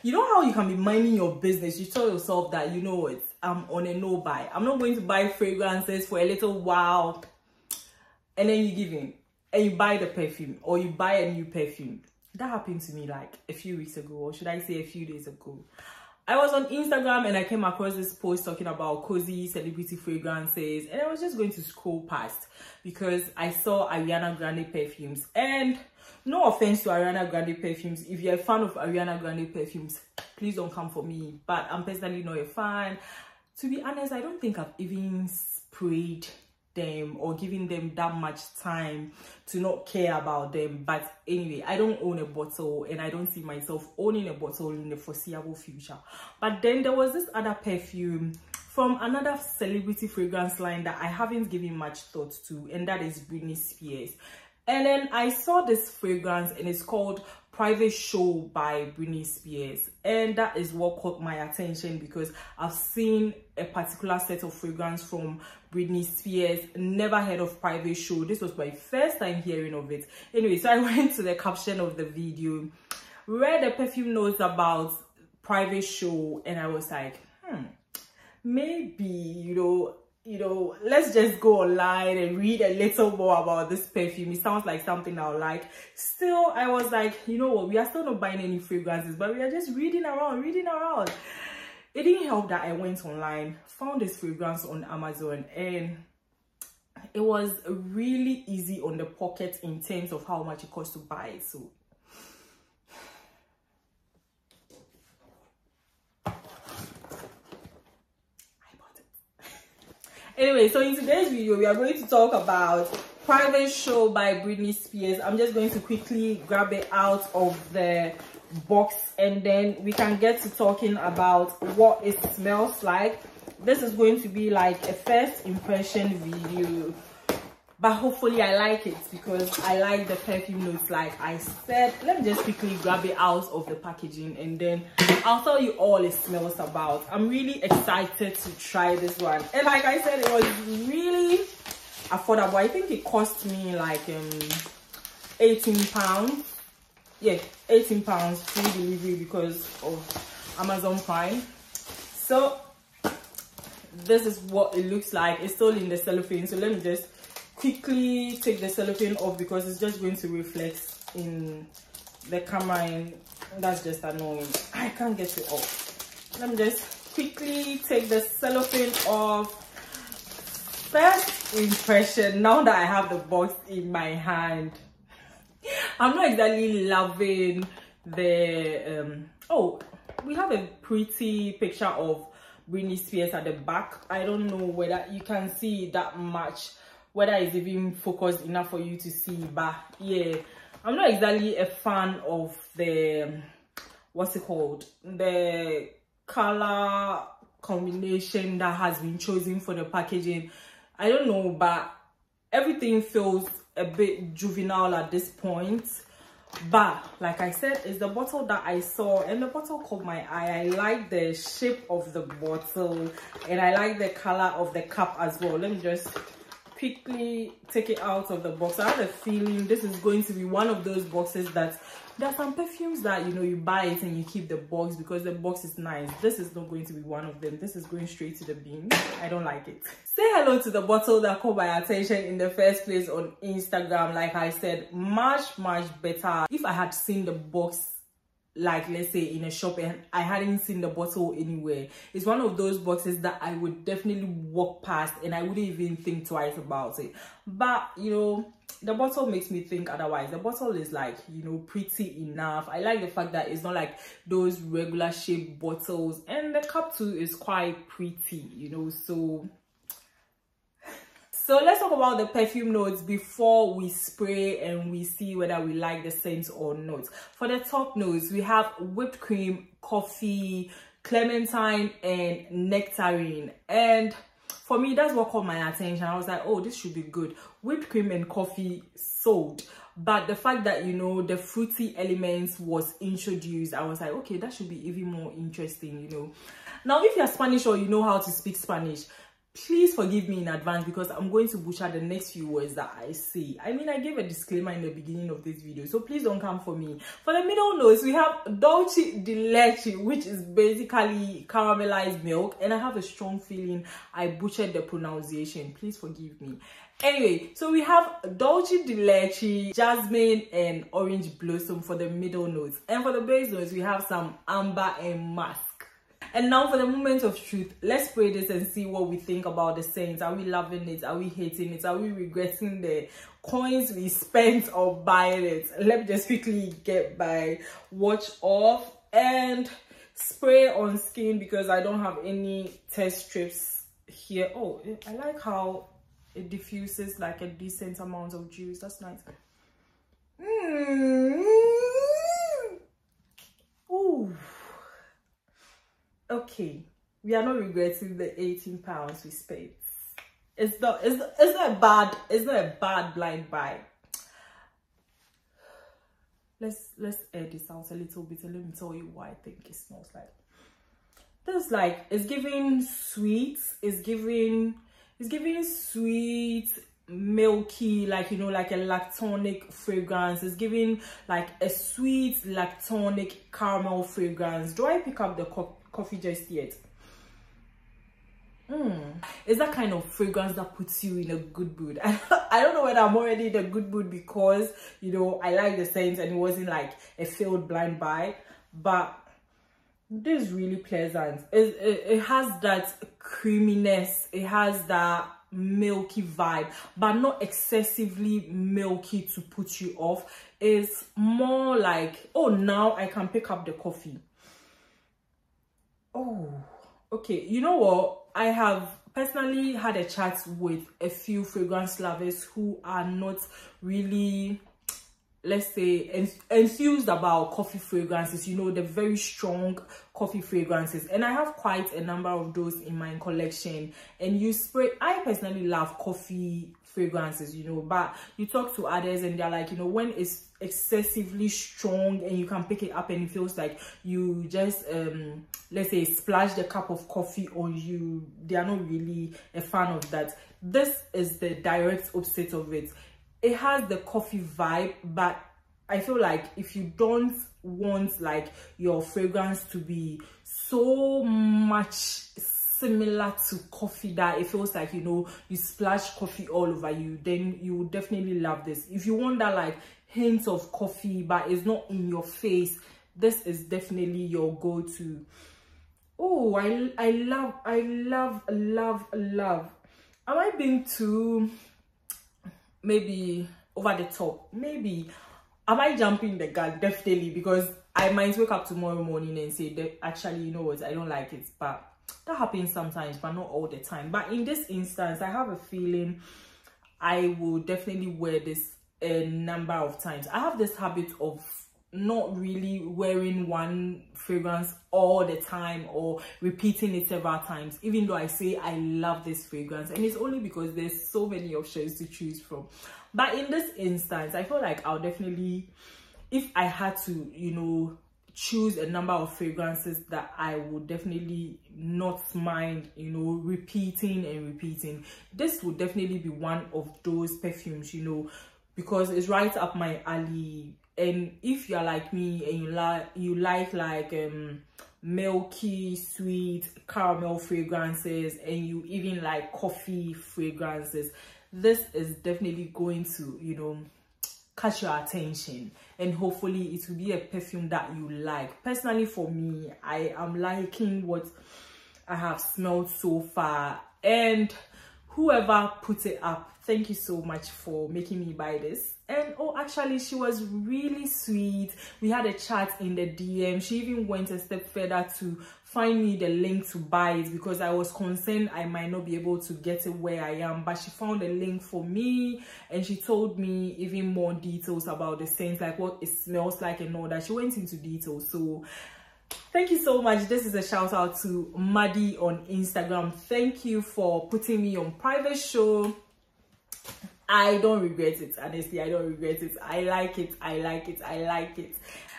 You know how you can be minding your business, you tell yourself that, you know what, I'm on a no buy, I'm not going to buy fragrances for a little while, and then you give in and you buy the perfume, or you buy a new perfume. That happened to me like a few weeks ago, or should I say a few days ago. I was on Instagram and I came across this post talking about cozy celebrity fragrances, and I was just going to scroll past because I saw Ariana Grande perfumes. And no offense to Ariana Grande perfumes, if you're a fan of Ariana Grande perfumes, please don't come for me, but I'm personally not a fan. To be honest, I don't think I've even sprayed them or giving them that much time to not care about them. But anyway, I don't own a bottle and I don't see myself owning a bottle in the foreseeable future. But then there was this other perfume from another celebrity fragrance line that I haven't given much thought to, and that is Britney Spears. And then I saw this fragrance and it's called Private Show by Britney Spears, and that is what caught my attention because I've seen a particular set of fragrance from Britney Spears, never heard of Private Show. This was my first time hearing of it. Anyway, so I went to the caption of the video, read the perfume notes about Private Show, and I was like, maybe, you know, let's just go online and read a little more about this perfume. It sounds like something I'll like. Still, I was like, you know what, we are still not buying any fragrances, but we are just reading around. It didn't help that I went online, found this fragrance on Amazon, and it was really easy on the pocket in terms of how much it cost to buy it. So anyway, so in today's video, we are going to talk about Private Show by Britney Spears. I'm just going to quickly grab it out of the box and then we can get to talking about what it smells like. This is going to be like a first impression video, but hopefully I like it because I like the perfume notes. Like I said, let me just quickly grab it out of the packaging and then I'll tell you all it smells about. I'm really excited to try this one, and like I said, it was really affordable. I think it cost me like 18 pounds. Yeah, 18 pounds free delivery because of Amazon Prime. So this is what it looks like. It's still in the cellophane, so let me just quickly take the cellophane off because it's just going to reflect in the camera and that's just annoying. I can't get it off. Let me just quickly take the cellophane off. First impression, now that I have the box in my hand, I'm not exactly loving the oh, we have a pretty picture of Britney Spears at the back. I don't know whether you can see that much, whether it's even focused enough for you to see, but yeah, I'm not exactly a fan of the what's it called, the color combination that has been chosen for the packaging. I don't know, but everything feels a bit juvenile at this point. But like I said, it's the bottle that I saw and the bottle caught my eye. I like the shape of the bottle and I like the color of the cup as well. Let me just quickly take it out of the box. I have a feeling this is going to be one of those boxes that there are some perfumes that, you know, you buy it and you keep the box because the box is nice. This is not going to be one of them. This is going straight to the bin. I don't like it. Say hello to the bottle that caught my attention in the first place on Instagram. Like I said, much better. If I had seen the box, like let's say in a shop, and I hadn't seen the bottle anywhere, it's one of those boxes that I would definitely walk past and I wouldn't even think twice about it. But you know, the bottle makes me think otherwise. The bottle is like, you know, pretty enough. I like the fact that it's not like those regular shaped bottles, and the cup too is quite pretty, you know. So let's talk about the perfume notes before we spray and we see whether we like the scent or not. For the top notes, we have whipped cream, coffee, clementine, and nectarine. And for me, that's what caught my attention. I was like, oh, this should be good. Whipped cream and coffee sold. But the fact that, you know, the fruity elements was introduced, I was like, okay, that should be even more interesting, you know. Now, if you're Spanish or you know how to speak Spanish, please forgive me in advance because I'm going to butcher the next few words that I say. I mean, I gave a disclaimer in the beginning of this video, so please don't come for me. For the middle notes, we have dolce di leche, which is basically caramelized milk, and I have a strong feeling I butchered the pronunciation. Please forgive me. Anyway, so we have dolce di leche, jasmine, and orange blossom for the middle notes, and for the base notes, we have some amber and musk. And now for the moment of truth, let's spray this and see what we think about the scent. Are we loving it? Are we hating it? Are we regretting the coins we spent on buying it? Let me just quickly get my watch off and spray on skin because I don't have any test strips here. Oh, I like how it diffuses like a decent amount of juice. That's nice. Ooh. Okay, we are not regretting the 18 pounds we spent. It's not a bad blind buy. Let's air this out a little bit and let me tell you what I think it smells like. This like it's giving sweet, it's giving sweet, milky, like, you know, like a lactonic fragrance. It's giving like a sweet lactonic caramel fragrance. Do I pick up the coffee just yet? It's that kind of fragrance that puts you in a good mood. I don't know whether I'm already in a good mood because, you know, I like the scent and it wasn't like a failed blind buy, but this is really pleasant. It has that creaminess, it has that milky vibe, but not excessively milky to put you off. It's more like, oh, now I can pick up the coffee. Oh, okay. You know what? I have personally had a chat with a few fragrance lovers who are not really, let's say, enthused about coffee fragrances, you know, the very strong coffee fragrances. And I have quite a number of those in my collection. And I personally love coffee fragrances, you know, but you talk to others and they're like, you know, when it's excessively strong and you can pick it up and it feels like you just let's say splash the cup of coffee on you, they are not really a fan of that. This is the direct opposite of it. It has the coffee vibe, but I feel like if you don't want like your fragrance to be so much similar to coffee that it feels like, you know, you splash coffee all over you, then you will definitely love this. If you want that like hint of coffee but it's not in your face, this is definitely your go-to. Oh, I love. Am I being too maybe over the top? Maybe. Am I jumping the gun? Definitely, because I might wake up tomorrow morning and say that actually, you know what, I don't like it. But that happens sometimes, but not all the time. But in this instance, I have a feeling I will definitely wear this a number of times. I have this habit of not really wearing one fragrance all the time or repeating it several times, even though I say I love this fragrance, and it's only because there's so many options to choose from. But in this instance, I feel like I'll definitely, if I had to, you know, choose a number of fragrances that I would definitely not mind, you know, repeating and repeating, this would definitely be one of those perfumes, you know, because it's right up my alley. And if you're like me and you like milky sweet caramel fragrances and you even like coffee fragrances, this is definitely going to, you know, catch your attention, and hopefully it will be a perfume that you like. Personally, for me, I am liking what I have smelled so far, and whoever put it up, thank you so much for making me buy this. And oh, actually, she was really sweet. We had a chat in the DM. She even went a step further to find me the link to buy it because I was concerned I might not be able to get it where I am. But she found a link for me and she told me even more details about the scent, like what it smells like and all that. She went into details. So thank you so much. This is a shout out to Maddie on Instagram. Thank you for putting me on private show. I don't regret it, honestly. I don't regret it. I like it.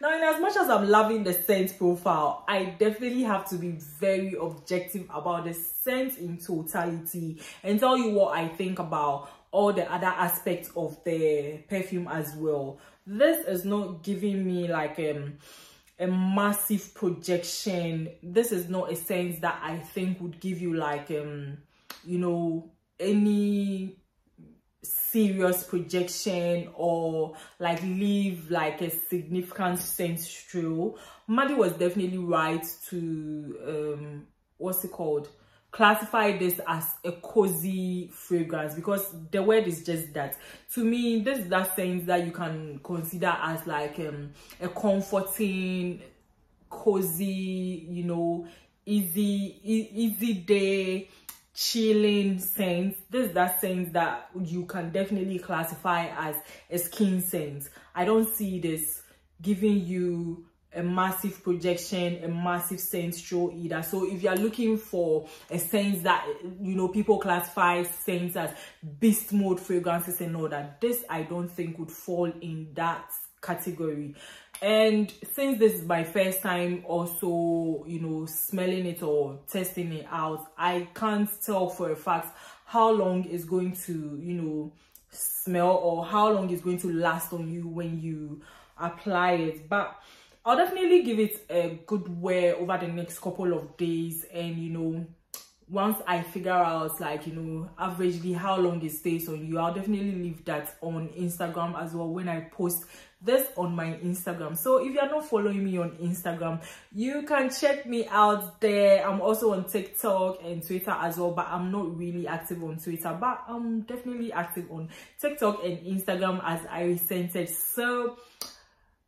Now, in as much as I'm loving the scent profile, I definitely have to be very objective about the scent in totality and tell you what I think about all the other aspects of the perfume as well. This is not giving me like a massive projection. This is not a scent that I think would give you like you know, any serious projection or like leave like a significant scent trail. Maddie was definitely right to what's it called, classify this as a cozy fragrance, because the word is just that. To me, this is that scent that you can consider as like a comforting, cozy, you know, easy day chilling scent. This is that scent that you can definitely classify as a skin scent. I don't see this giving you a massive projection, a massive scent show either. So if you're looking for a scent that, you know, people classify scents as beast mode fragrances and all that, this I don't think would fall in that category. And since this is my first time also, you know, smelling it or testing it out, I can't tell for a fact how long it's going to, you know, smell or how long it's going to last on you when you apply it. But I'll definitely give it a good wear over the next couple of days, and you know, once I figure out like, you know, averagely how long it stays on you, I'll definitely leave that on Instagram as well when I post this on my Instagram. So if you're not following me on Instagram, you can check me out there. I'm also on TikTok and Twitter as well, but I'm not really active on Twitter, but I'm definitely active on TikTok and Instagram as Iriscented. So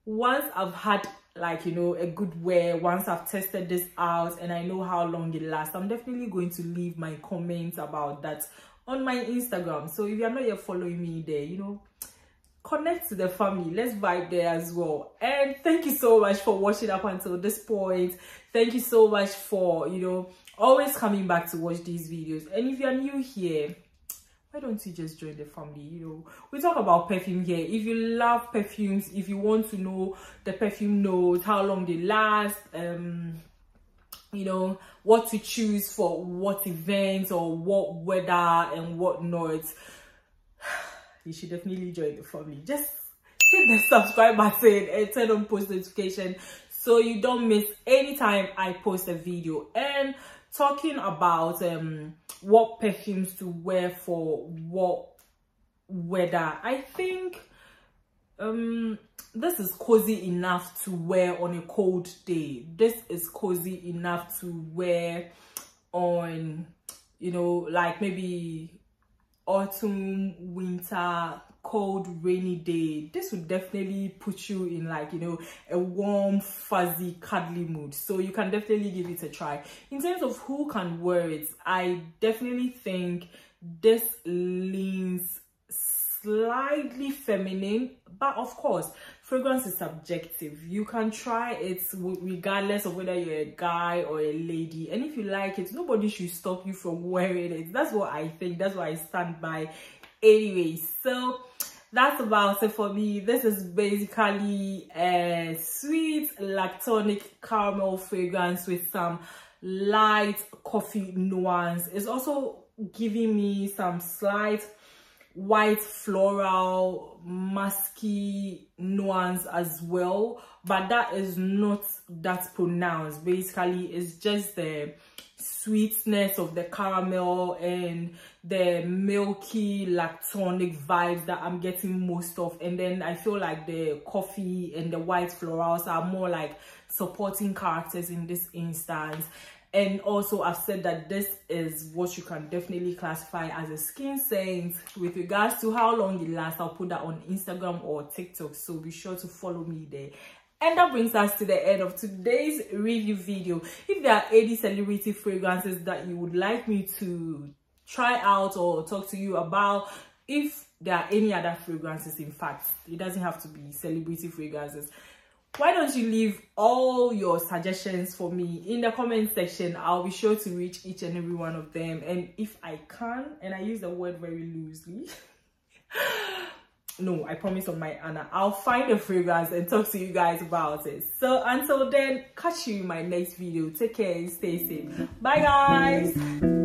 once I've had like, you know, a good wear, once I've tested this out and I know how long it lasts, I'm definitely going to leave my comments about that on my Instagram. So if you're not yet following me there, you know, connect to the family, let's vibe there as well. And thank you so much for watching up until this point. Thank you so much for, you know, always coming back to watch these videos. And if you're new here, why don't you just join the family? You know, we talk about perfume here. If you love perfumes, if you want to know the perfume notes, how long they last, you know, what to choose for what events or what weather and what not, you should definitely join the family. Just hit the subscribe button and turn on post notification so you don't miss any time I post a video. And talking about what perfumes to wear for what weather, I think this is cozy enough to wear on a cold day. This is cozy enough to wear on, you know, like maybe autumn, winter, cold, rainy day. This would definitely put you in like, you know, a warm, fuzzy, cuddly mood. So you can definitely give it a try. In terms of who can wear it, I definitely think this leans slightly feminine, but of course fragrance is subjective. You can try it regardless of whether you're a guy or a lady, and if you like it, nobody should stop you from wearing it. That's what I think, that's what I stand by anyway. So that's about it for me. This is basically a sweet lactonic caramel fragrance with some light coffee nuance. It's also giving me some slight white floral musky nuance as well, but that is not that pronounced. Basically it's just the sweetness of the caramel and the milky lactonic vibes that I'm getting most of, and then I feel like the coffee and the white florals are more like supporting characters in this instance. And also I've said that this is what you can definitely classify as a skin scent. With regards to how long it lasts, I'll put that on Instagram or TikTok, so be sure to follow me there. And that brings us to the end of today's review video. If there are any celebrity fragrances that you would like me to try out or talk to you about, if there are any other fragrances, in fact, it doesn't have to be celebrity fragrances, why don't you leave all your suggestions for me in the comment section? I'll be sure to reach each and every one of them. And if I can, and I use the word very loosely, no, I promise on my Anna, I'll find a fragrance and talk to you guys about it. So until then, catch you in my next video. Take care and stay safe. Bye guys.